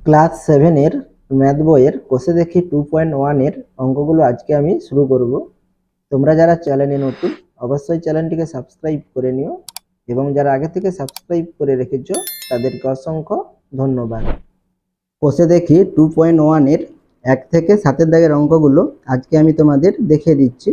Class 7 এর math বইয়ের কোষে দেখি 2.1 এর অঙ্কগুলো আজকে আমি শুরু করব। তোমরা যারা চ্যানেলে নতুন অবশ্যই চ্যানেলটিকে সাবস্ক্রাইব করে নিও এবং যারা আগে থেকে সাবস্ক্রাইব করে রেখেছো তাদেরকে অসংখ্য ধন্যবাদ। কোষে দেখি 2.1 এর 1 থেকে 7 দাগের অঙ্কগুলো আজকে আমি তোমাদের দেখিয়ে দিচ্ছি।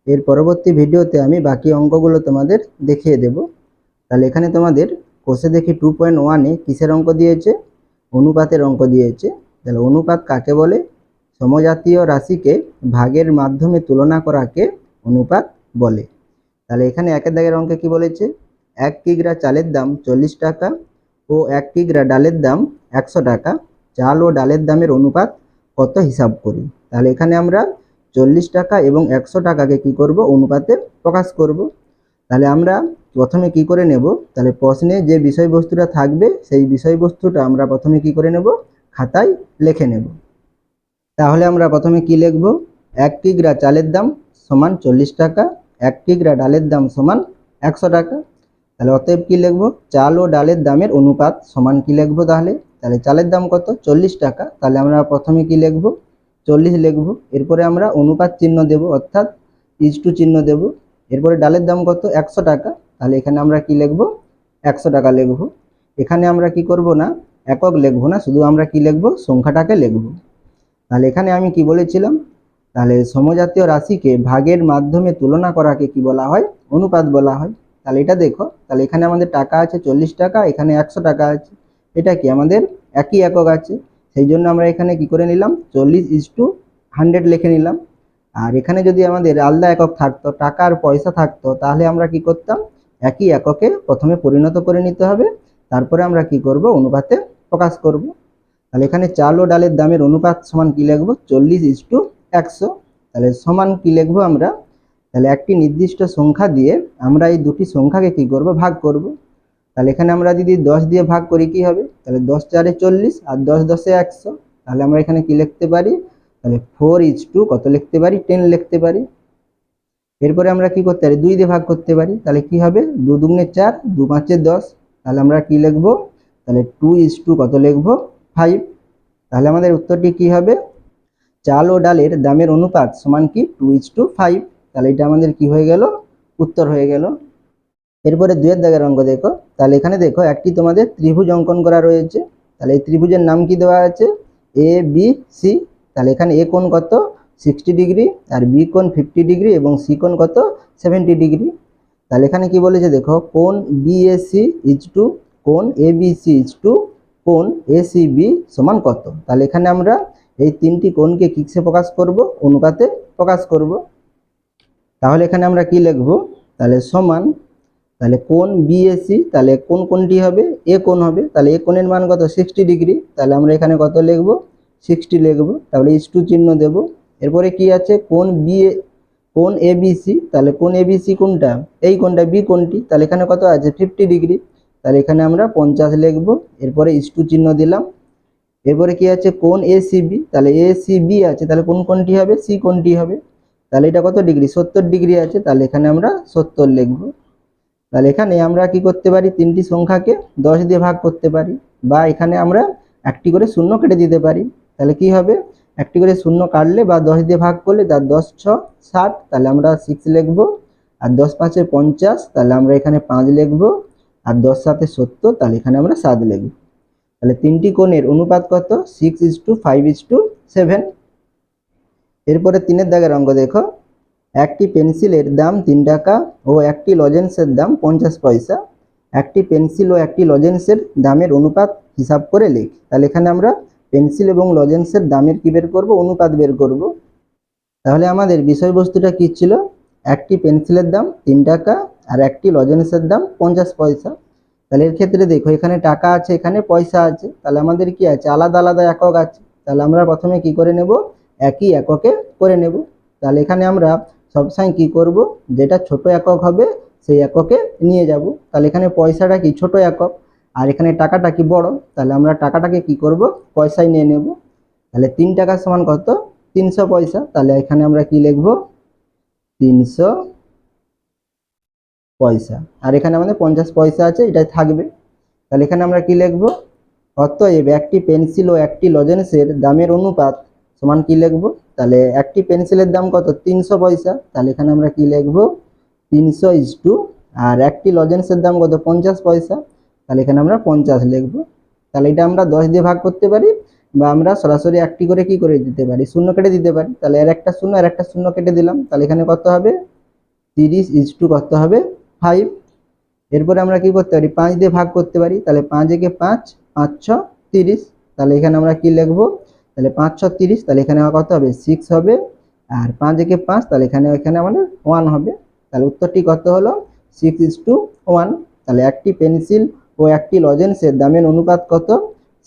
এর পরবর্তী ভিডিওতে আমি বাকি অঙ্কগুলো তোমাদের দেখিয়ে দেব। তাহলে এখানে তোমাদের কোষে দেখি 2.1 এ কিসের অঙ্ক দিয়েছে? অনুপাতের অঙ্ক দিয়েছে। তাহলে অনুপাত কাকে বলে? সমজাতীয় রাশিকে ভাগের মাধ্যমে তুলনা করাকে অনুপাত বলে। তাহলে এখানে একের দাগের অঙ্কে কি বলেছে? 1 কিগ্রা চালের দাম 40 টাকা ও 1 কিগ্রা ডালের দাম 100 টাকা। চাল ও ডালের দামের অনুপাত কত হিসাব করি। তাহলে এখানে আমরা 40 টাকা এবং 100 টাকাকে কি করব? অনুপাতে প্রকাশ করব। তাহলে আমরা প্রথমে কি করে নেব? তাহলে প্রশ্নে যে বিষয়বস্তুটা থাকবে সেই বিষয়বস্তুটা আমরা প্রথমে কি করে নেব? খাতায় লিখে নেব। তাহলে আমরা প্রথমে কি লিখব? 1 কিগ্রা চালের দাম সমান 40 টাকা, 1 কিগ্রা ডালের দাম সমান 100 টাকা। তাহলে অতএব কি লিখব? চাল ও ডালের দামের অনুপাত সমান কি লিখব? তাহলে চালের দাম কত? 40 টাকা। তাহলে আমরা প্রথমে কি লিখব? 40 লিখব। এরপরে আমরা অনুপাত চিহ্ন দেব, অর্থাৎ ইজটু চিহ্ন দেব। এরপরে ডালের দাম কত? 100 টাকা। তাহলে এখানে আমরা কি লিখব? 100 টাকা লিখব। এখানে আমরা কি করব না, একক লিখব না, শুধু আমরা কি লিখব? সংখ্যাটাকে লিখব। তাহলে এখানে আমি কি বলেছিলাম? তাহলে সমজাতীয় রাশিকে ভাগের মাধ্যমে তুলনা করাকে কি বলা হয়? অনুপাত বলা হয়। তাহলে এটা দেখো, তাহলে এখানে আমাদের টাকা আছে 40 টাকা, এখানে 100 টাকা আছে। এটা কি আমাদের একই একক আছে, সেই জন্য আমরা এখানে কি করে নিলাম? 40:100 লিখে নিলাম। আর এখানে যদি আমাদের আলাদা একক থাকতো, টাকা আর পয়সা থাকতো, তাহলে আমরা কি করতাম? একই এককে প্রথমে পরিণত করে নিতে হবে, তারপরে আমরা কি করব? অনুপাতে প্রকাশ করব। তাহলে এখানে চাল ও ডালের দামের অনুপাত সমান কি লিখব? 40:100। তাহলে সমান কি লিখব আমরা? তাহলে একটি নির্দিষ্ট সংখ্যা দিয়ে আমরা এই দুটি সংখ্যাকে কি করব? ভাগ করব। তাহলে এখানে আমরা যদি 10 দিয়ে ভাগ করি কি হবে? তাহলে 10 4 40 আর 10 10 100। তাহলে আমরা এখানে কি লিখতে পারি? তাহলে 4:2 কত লিখতে পারি? 10 লিখতে পারি। এরপরে আমরা কি করতে পারি? 2 দিয়ে ভাগ করতে পারি। তাহলে কি হবে? 2 দুগুণে 4, 2 পাঁচে 10। তাহলে আমরা কি লিখব? তাহলে 2:2 কত লিখব? 5। তাহলে আমাদের উত্তরটি কি হবে? চাল ও ডালের দামের অনুপাত সমান কি? 2:5। তাহলে এটা আমাদের কি হয়ে গেল? উত্তর হয়ে গেল। এরপরে 2 দাগের অঙ্ক দেখো। তাহলে এখানে দেখো একটি তোমাদের ত্রিভুজ অঙ্কন করা রয়েছে। তাহলে এই ত্রিভুজের নাম কি দেওয়া আছে? A B C. তাহলে এখানে এ কোণ কত? 60 ডিগ্রি, আর বি কোণ 50 ডিগ্রি এবং সি কোণ কত? 70 ডিগ্রি। তাহলে এখানে কি বলেছে দেখো, কোণ বিএসি ইজ টু কোণ এবিসি ইজ টু কোণ এসিবি সমান কত। তাহলে এখানে আমরা এই তিনটি কোণকে কিসে প্রকাশ করব? অনুপাতে প্রকাশ করব। তাহলে এখানে আমরা কি লিখব? তাহলে সমান, তাহলে কোণ বিএসি, তাহলে কোন কোণটি হবে? এ কোণ হবে। তাহলে এ কোণের মান কত? 60 ডিগ্রি। তাহলে আমরা এখানে কত লিখব? 60 লিখব। তাহলে ইজটু চিহ্ন দেব। এরপরে কি আছে? কোণ এবিসি। তাহলে কোণ এবিসি কোনটা? এই কোণটা, বি কোণটি। তাহলে এখানে কত আছে? 50 ডিগ্রি। তাহলে এখানে আমরা 50 লিখব। এরপরে ইজটু চিহ্ন দিলাম। এরপরে কি আছে? কোণ এসিবি। তাহলে এসিবি আছে, তাহলে কোন কোণটি হবে? সি কোণটি হবে। তাহলে এটা কত ডিগ্রি? 70 ডিগ্রি আছে। তাহলে এখানে আমরা 70 লিখব। তাহলে এখানে আমরা কি করতে পারি? তিনটি সংখ্যাকে 10 দিয়ে ভাগ করতে পারি, বা এখানে আমরা একটি করে শূন্য কেটে দিতে পারি। তাহলে কি হবে? একটি করে শূন্য কাটলে বা 10 দিয়ে ভাগ করলে তার 10 6 60। তাহলে আমরা 6 লিখব। আর 10 5 50। তাহলে আমরা এখানে 5 লিখব। আর 10 7 70। তাহলে এখানে আমরা 7 লিখব। তাহলে তিনটি কোণের অনুপাত কত? 6:5:7। এরপরে 3 দাগের অঙ্ক দেখো। একটি পেন্সিলের দাম 3 টাকা ও একটি লজেন্সের দাম 50 পয়সা। একটি পেন্সিল ও একটি লজেন্সের দামের অনুপাত হিসাব করে লিখ। তাহলে এখানে আমরা পেন্সিল এবং লজেন্সের দামের কি বের করব? অনুপাত বের করব। তাহলে আমাদের বিষয়বস্তুটা কি ছিল? একটি পেন্সিলের দাম 3 টাকা আর একটি লজেন্সের দাম 50 পয়সা। তাহলে এর ক্ষেত্রে দেখো, এখানে টাকা আছে, এখানে পয়সা আছে। তাহলে আমাদের কি আছে? আলাদা আলাদা একক আছে। তাহলে আমরা প্রথমে কি করে নেব? একই এককে করে নেব। তাহলে এখানে আমরা সবসময় কি করব? যেটা ছোট একক হবে সেই এককে নিয়ে যাব। তাহলে এখানে পয়সাটা কি? ছোট একক, আর এখানে টাকাটা কি? বড়। তাহলে আমরা টাকাটাকে কি করব? পয়সায় নিয়ে নেব। তাহলে 3 টাকা সমান কত? 300 পয়সা। তাহলে এখানে আমরা কি লিখব? 300 পয়সা। আর এখানে আমাদের 50 পয়সা আছে, এটাই থাকবে। তাহলে এখানে আমরা কি লিখব? অতএব একটি পেন্সিল ও একটি লজেন্সের দামের অনুপাত সমান কি লিখবো? তাহলে একটি পেন্সিলের দাম কত? 300 পয়সা। তাহলে এখানে আমরা কি লিখবো? 300 ইজ টু, আর একটি লজেন্সের দাম কত? 50 পয়সা। তাহলে এখানে আমরা 50 লিখবো। তাহলে এটা আমরা 10 দিয়ে ভাগ করতে পারি, বা আমরা সরাসরি একটি করে কি করে দিতে পারি? শূন্য কেটে দিতে পারি। তাহলে এর একটা শূন্য আর একটা শূন্য কেটে দিলাম। তাহলে এখানে কত হবে? 30 ইজ টু কত হবে? 5। এরপরে আমরা কি করতে পারি? 5 দিয়ে ভাগ করতে পারি। তাহলে 5 একে 5, 5 ছ 30। তাহলে এখানে আমরা কি লিখবো? তাহলে 5 ছ 30। তাহলে এখানে কত হবে? 6 হবে। আর 5 একে 5, তাহলে এখানে আমাদের 1 হবে। তাহলে উত্তরটি কত হলো? 6:1। তাহলে একটি পেন্সিল ও একটি লজেন্সের দামের অনুপাত কত?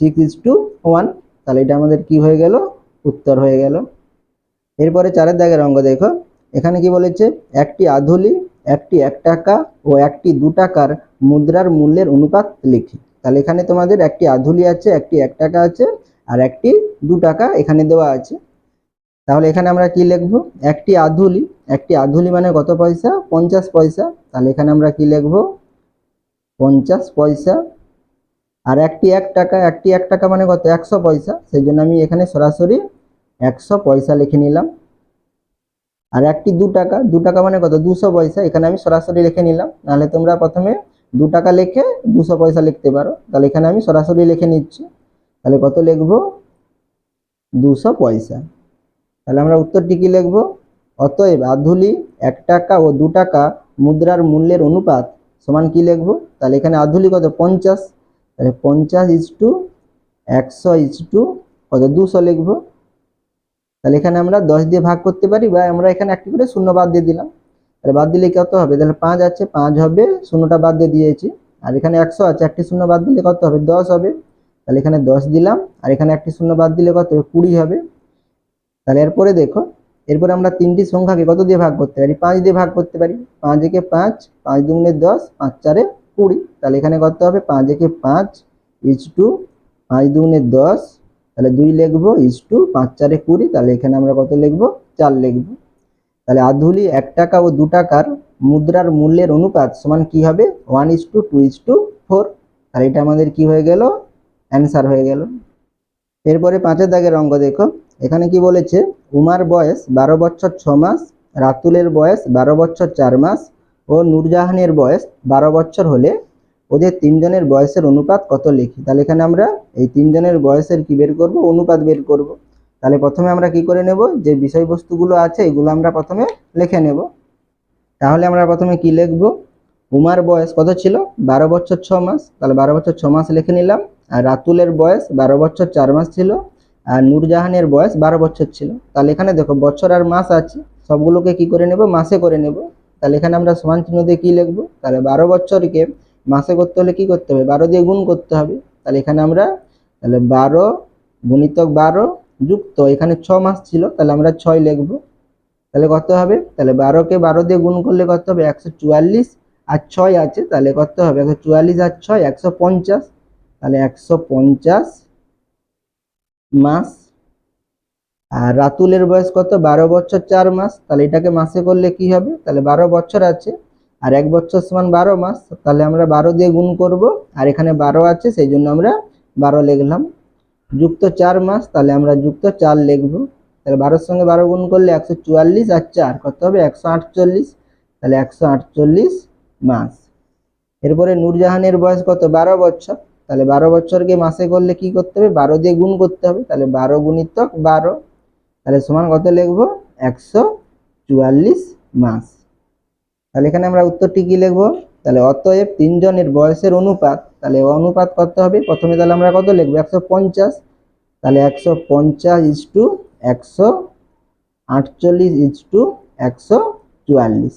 6:1। তাহলে এটা আমাদের কি হয়ে গেল? উত্তর হয়ে গেল। এরপরে 4 দাগের অঙ্ক দেখো। এখানে কি বলেছে? একটি আধুলি, একটি 1 টাকা ও একটি 2 টাকার মুদ্রার মূল্যের অনুপাত লিখি। তাহলে এখানে তোমাদের একটি আধুলি আছে, একটি 1 টাকা আছে, আর একটি 2 টাকা এখানে দেওয়া আছে। তাহলে এখানে আমরা কি লিখবো? একটি আধুলি মানে কত পয়সা? 50 পয়সা। তাহলে এখানে আমরা কি লিখবো? 50 পয়সা। আর একটি 1 টাকা মানে কত? 100 পয়সা। সেই জন্য আমি এখানে সরাসরি 100 পয়সা লিখে নিলাম। আর একটি 2 টাকা মানে কত? 200 পয়সা। এখানে আমি সরাসরি লিখে নিলাম। নাহলে তোমরা প্রথমে 2 টাকা লিখে 200 পয়সা লিখতে পারো। তাহলে এখানে আমি সরাসরি লিখে নিচ্ছি। তাহলে কত লিখবো? 200 পয়সা। তাহলে আমরা উত্তরটি কি লিখবো? অতএব আধুলি, 1 টাকা ও 2 টাকা মুদ্রার মূল্যের অনুপাত সমান কি লিখবো? তাহলে এখানে আধুলি কত? 50। তাহলে 50 ইজ টু 100 ইজ টু কত? 200 লিখবো। তাহলে এখানে আমরা 10 দিয়ে ভাগ করতে পারি, বা আমরা এখানে একটি করে শূন্য বাদ দিয়ে দিলাম। তাহলে বাদ দিলে কত হবে? তাহলে 5 আছে, 5 হবে, শূন্যটা বাদ দিয়ে দিয়েছি। আর এখানে 100 আছে, একটি শূন্য বাদ দিলে কত হবে? 10 হবে। তাহলে এখানে 10 দিলাম, আর এখানে একটি শূন্য বাদ দিলে কত হবে? 20 হবে। তাহলে এরপরে দেখো, এরপরে আমরা তিনটি সংখ্যাকে কত দিয়ে ভাগ করতে পারি? 5 দিয়ে ভাগ করতে পারি। 5 একে 5, 5 দুগুণে 10, 5 চারে 20। তাহলে এখানে কত হবে? 5 একে 5 ইজ টু 5 দুগুণে 10, তাহলে 2 লিখবো, ইজ টু 5 চারে 20। তাহলে এখানে আমরা কত লিখবো? 4 লিখবো। তাহলে আধুলি, 1 টাকা ও 2 টাকার মুদ্রার মূল্যের অনুপাত সমান কি হবে? 1:2:4। তাহলে এটা আমাদের কি হয়ে গেল? অ্যান্সার হয়ে গেল। এরপরে 5 দাগের অঙ্ক দেখো। এখানে কি বলেছে? উমার বয়স 12 বছর 6 মাস, রাতুলের বয়স 12 বছর 4 মাস ও নূরজাহানের বয়স 12 বছর হলে ওদের তিনজনের বয়সের অনুপাত কত লিখি। তাহলে এখানে আমরা এই তিনজনের বয়সের কি বের করব? অনুপাত বের করব। তাহলে প্রথমে আমরা কি করে নেব? যে বিষয়বস্তুগুলো আছে এগুলো আমরা প্রথমে লিখে নেব। তাহলে আমরা প্রথমে কি লিখব? উমার বয়স কত ছিল? 12 বছর 6 মাস। তাহলে 12 বছর 6 মাস লিখে নিলাম। আর রাতুলের বয়স 12 বছর 4 মাস ছিল, আর নূরজাহানের বয়স 12 বছর ছিল। তাহলে এখানে দেখো বছর আর মাস আছে, সবগুলোকে কি করে নেব? মাসে করে নেব। তাহলে এখানে আমরা সমান চিহ্ন দিয়ে কি লিখবো? তাহলে 12 বছরকে মাসে করতে হলে কি করতে হবে? 12 দিয়ে গুণ করতে হবে। তাহলে এখানে আমরা 12 গুণিতক 12 যুক্ত এখানে 6 মাস ছিল, তাহলে আমরা 6 লিখবো। তাহলে কত হবে? তাহলে 12কে 12 দিয়ে গুণ করলে কত হবে? 144। আর 6 আছে, তাহলে কত হবে? 144 আর 6 150। তাহলে 150 মাস। আর রাতুলের বয়স কত? 12 বছর 4 মাস। তাহলে এটাকে মাসে করলে কি হবে? তাহলে 12 বছর আছে, আর 1 বছর সমান 12 মাস। তাহলে আমরা 12 দিয়ে গুণ করব, আর এখানে 12 আছে সেই জন্য আমরা 12 লিখলাম। যুক্ত 4 মাস, তাহলে আমরা যুক্ত 4 লিখব। তাহলে 12 সঙ্গে 12 গুণ করলে 144 আর 4 কত হবে? 148। তাহলে 148 মাস। এরপরে নূরজাহানের বয়স কত? 12 বছর। তাহলে 12 বছরকে মাসে করলে কি করতে হবে? 12 দিয়ে গুণ করতে হবে। তাহলে 12 গুণিতক 12, তাহলে সমান কত লিখবো? 144 মাস। তাহলে এখানে আমরা উত্তরটি কি লিখবো? তাহলে অতএব তিনজনের বয়সের অনুপাত, তাহলে অনুপাত কত হবে? প্রথমে তাহলে আমরা কত লিখবো? 150। তাহলে 150 ইজ টু 148 ইজ টু 144।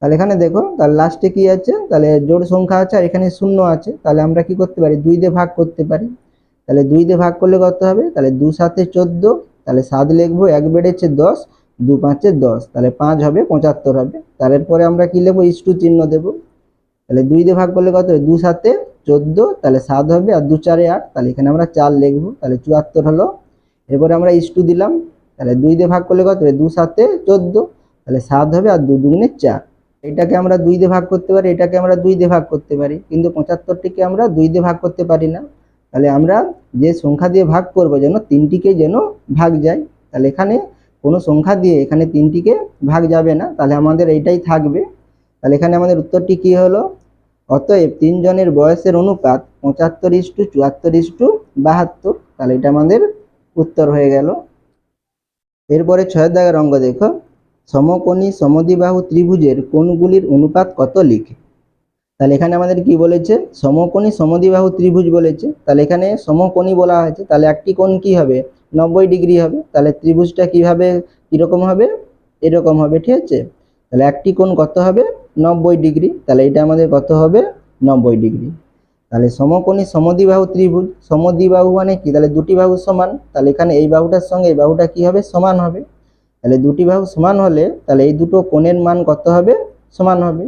তাহলে এখানে দেখো, তাহলে লাস্টে কি আছে? তাহলে জোড় সংখ্যা আছে, আর এখানে শূন্য আছে। তাহলে আমরা কি করতে পারি? 2 দিয়ে ভাগ করতে পারি। তাহলে 2 দিয়ে ভাগ করলে কত হবে? তাহলে 2 7 14, তাহলে 7 লিখবো, 1 বেড়েছে 10, 2 5 10, তাহলে 5 হবে, 75 হবে। তারপরে আমরা কি লিখবো? ইজ টু চিহ্ন দেবো। তাহলে 2 দিয়ে ভাগ করলে কত হবে? 2 7 14, তাহলে 7 হবে, আর 2 4 8, তাহলে এখানে আমরা 4 লিখবো। তাহলে 74 হলো। এরপরে আমরা ইজ টু দিলাম। তাহলে 2 দিয়ে ভাগ করলে কত হবে? 2 7 14, তাহলে 7 হবে, আর 2 দুগুণে 4। এটাকে আমরা 2 দিয়ে ভাগ করতে পারি, এটাকে আমরা 2 দিয়ে ভাগ করতে পারি, কিন্তু 75টিকে আমরা 2 দিয়ে ভাগ করতে পারি না। তাহলে আমরা যে সংখ্যা দিয়ে ভাগ করব যেন তিনটিকে যেন ভাগ যায়। তাহলে এখানে কোনো সংখ্যা দিয়ে এখানে তিনটিকে ভাগ যাবে না, তাহলে আমাদের এইটাই থাকবে। তাহলে এখানে আমাদের উত্তরটি কি হলো? অতএব তিনজনের বয়সের অনুপাত 75:74:72। তাহলে এটা আমাদের উত্তর হয়ে গেল। এরপরে 6 দাগের অঙ্ক দেখো, সমকোণী সমদ্বিবাহু ত্রিভুজের কোণগুলির অনুপাত কত লিখে। তাহলে এখানে আমাদের কি বলেছে? সমকোণী সমদ্বিবাহু ত্রিভুজ বলেছে। তাহলে এখানে সমকোণী বলা হয়েছে, তাহলে একটি কোণ কি হবে? 90 ডিগ্রি হবে। তাহলে ত্রিভুজটা কিভাবে কিরকম হবে? এরকম হবে, ঠিক আছে। তাহলে একটি কোণ কত হবে? 90 ডিগ্রি। তাহলে এটা আমাদের কত হবে? 90 ডিগ্রি। তাহলে সমকোণী সমদ্বিবাহু ত্রিভুজ, সমদ্বিবাহু মানে কি? তাহলে দুটি বাহু সমান। তাহলে এখানে এই বাহুটার সঙ্গে এই বাহুটা কি হবে? সমান হবে। তাহলে দুটি বাহু সমান হলে তাহলে এই দুটো কোণের মান কত হবে? সমান হবে।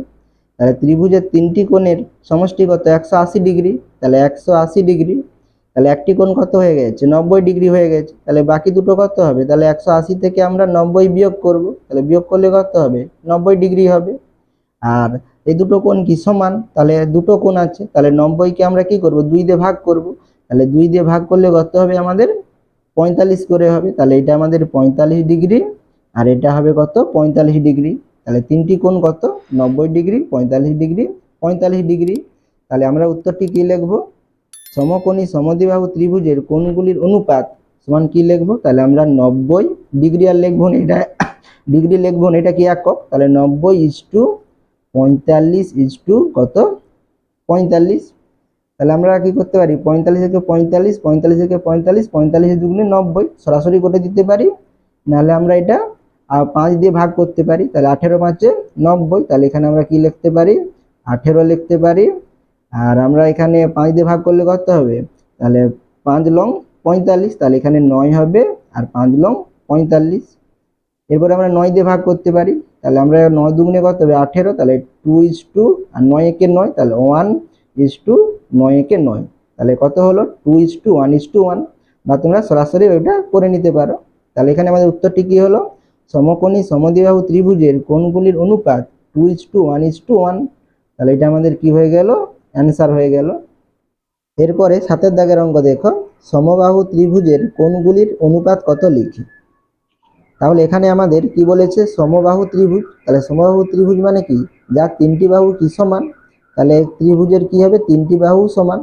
তাহলে ত্রিভুজের তিনটি কোণের সমষ্টি কত? 180 ডিগ্রি। তাহলে 180 ডিগ্রি। তাহলে একটি কোণ কত হয়ে গেছে? 90 ডিগ্রি হয়ে গেছে। তাহলে বাকি দুটো কত হবে? তাহলে 180 থেকে আমরা 90 বিয়োগ করব। তাহলে বিয়োগ করলে কত হবে? 90 ডিগ্রি হবে। আর এই দুটো কোণ কি? সমান। তাহলে দুটো কোণ আছে, তাহলে 90কে আমরা কি করব? 2 দিয়ে ভাগ করব। তাহলে 2 দিয়ে ভাগ করলে কত হবে আমাদের? 45 করে হবে। তাহলে এটা আমাদের 45 ডিগ্রি, আর এটা হবে কত? 45 ডিগ্রি। তাহলে তিনটি কোণ কত? 90 ডিগ্রি, 45 ডিগ্রি, 45 ডিগ্রি। তাহলে আমরা উত্তরটি কি লিখব? সমকোণী সমদ্বিবাহু ত্রিভুজের কোণগুলির অনুপাত সমান কি লিখব? তাহলে আমরা 90 ডিগ্রি আর লিখব না, এটা ডিগ্রি লিখব না, এটা কি একক। তাহলে 90:45 কত? 45। তাহলে আমরা কি করতে পারি? 45 থেকে 45, 45 থেকে 45, 45 দুগুণে 90 সরাসরি করে দিতে পারি। নাহলে আমরা এটা 5 দিয়ে ভাগ করতে পারি। তাহলে 18 5 90। তাহলে এখানে আমরা কি লিখতে পারি? 18 লিখতে পারি। আর আমরা এখানে 5 দিয়ে ভাগ করলে কত হবে? তাহলে 5 লং 45। তাহলে এখানে 9 হবে, আর 5 লং 45। এরপরে আমরা 9 দিয়ে ভাগ করতে পারি। তাহলে আমরা 9 দুগুণে কত হবে? 18। তাহলে 2:, আর 9 একে 9, তাহলে 1:9 একে 9। তাহলে কত হলো? 2:1:1। বা তোমরা সরাসরি ওইটা করে নিতে পারো। তাহলে এখানে আমাদের উত্তরটি কি হলো? সমকোণী সমদ্বিবাহু ত্রিভুজের কোণগুলির অনুপাত 2:1:1। তাহলে এটা আমাদের কি হয়ে গেল? অ্যান্সার হয়ে গেল। এরপরে 7 দাগের অঙ্ক দেখো, সমবাহু ত্রিভুজের কোণগুলির অনুপাত কত লিখি। তাহলে এখানে আমাদের কি বলেছে? সমবাহু ত্রিভুজ। তাহলে সমবাহু ত্রিভুজ মানে কি? যার তিনটি বাহু কি সমান। তাহলে ত্রিভুজের কি হবে? তিনটি বাহু সমান।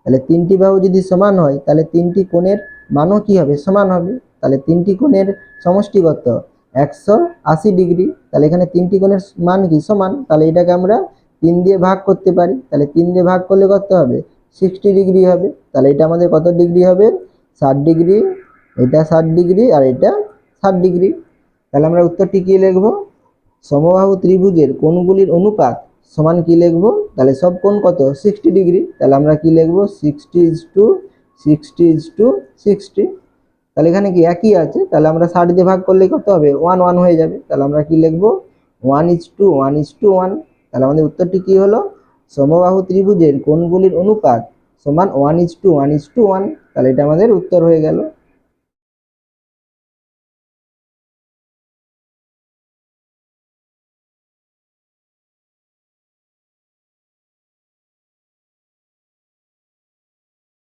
তাহলে তিনটি বাহু যদি সমান হয় তাহলে তিনটি কোণের মানও কি হবে? সমান হবে। তাহলে তিনটি কোণের সমষ্টি কত? 180 ডিগ্রি। তাহলে এখানে তিনটি কোণের মান কি? সমান। তাহলে এটাকে আমরা 3 দিয়ে ভাগ করতে পারি। তাহলে 3 দিয়ে ভাগ করলে কত হবে? 60 ডিগ্রি হবে। তাহলে এটা আমাদের কত ডিগ্রি হবে? 60 ডিগ্রি। এটা 60 ডিগ্রি, আর এটা 60 ডিগ্রি। তাহলে আমরা উত্তরটি কি লিখব? সমবাহু ত্রিভুজের কোণগুলির অনুপাত সমান কি লিখব? তাহলে সব কোণ কত? 60 ডিগ্রি। তাহলে আমরা কি লিখব? 60:60:60। তাহলে এখানে কি একই আছে, তাহলে আমরা 60 দিয়ে ভাগ করলে কত হবে? 1 1 হয়ে যাবে। তাহলে আমরা কি লিখব? 1:1:1। তাহলে আমাদের উত্তরটি কি হলো? সমবাহু ত্রিভুজের কোণগুলির অনুপাত সমান 1:1:1। তাহলে এটা আমাদের উত্তর হয়ে গেল।